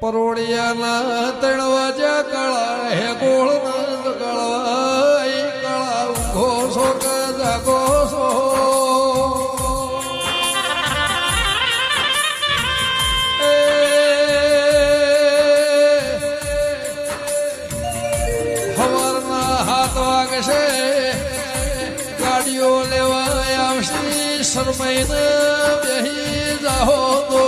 પરોડિયાના તણવાજા કળા હે ગોળ નંદ કળવા એ કળા ઘોષો કે જાગોસો સવારના 7 વાગશે ગાડીઓ લેવા આવશે શરમાઈને બેહી જાહો તો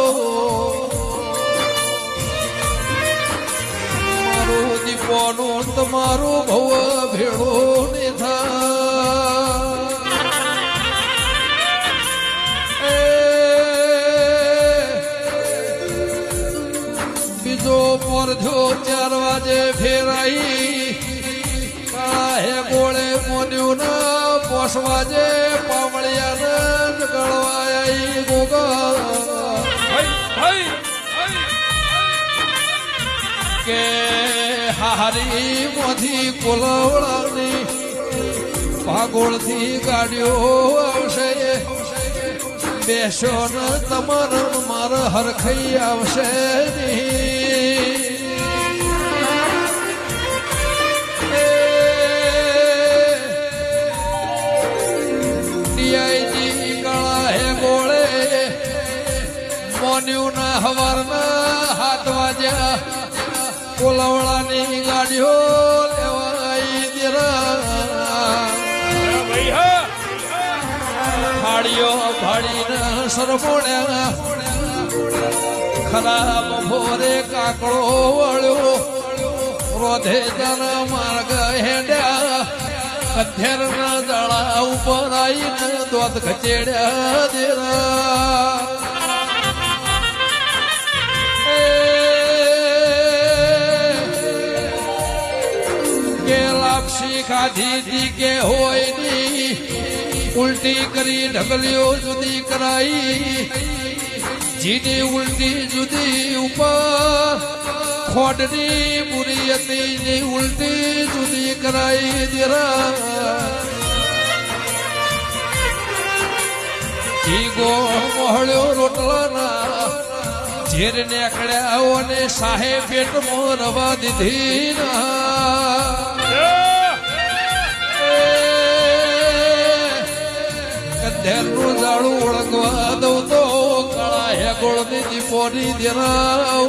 દીપોનું તમારું ભવ ભેળો ને બીજો પરધ્યો 4 વાજે ફેરાઈ કાહે ગોળે મોન્યું ના 5 વાજે પામળિયા ને ગળવાઈ ગોગા કે હારી મોથી કોલાવડાની ભાગોળથી ગાડીઓ આવશે બેસો ને તમારે મારે હરખઈ આવશે ડીઆઈજી કાળા હે ગોળે મોન્યું ના હવારના 7 વાગ્યા કોલાવડાની ગાડીઓ લેવાઈ દેરા ફાડીઓ ફાડીને સરમોણ્યા ખરાબ ભોરે કાકડો વળ્યો રોધે જના માર્ગ હેડ્યા અધ્યરના દળા ઉપર આવીને દોત ખચેડ્યા દેરા ખાધી દી કે હોય ની ઉલટી કરી ઢગલીઓ જુદી કરાઈ જીની ઉલટી જુદી ઉપર ખોડની બુરી હતી ઉલટી જુદી કરાઈ દેરા જી ગોળ મોહળ્યો રોટલાના ઝેર નીકળ્યા અને સાહેબ પેટમાં રવા દીધી ના ધેરનું જાળું ઓળખવા દઉં તો કાળા હે ગોળની દીપોની દેરાઓ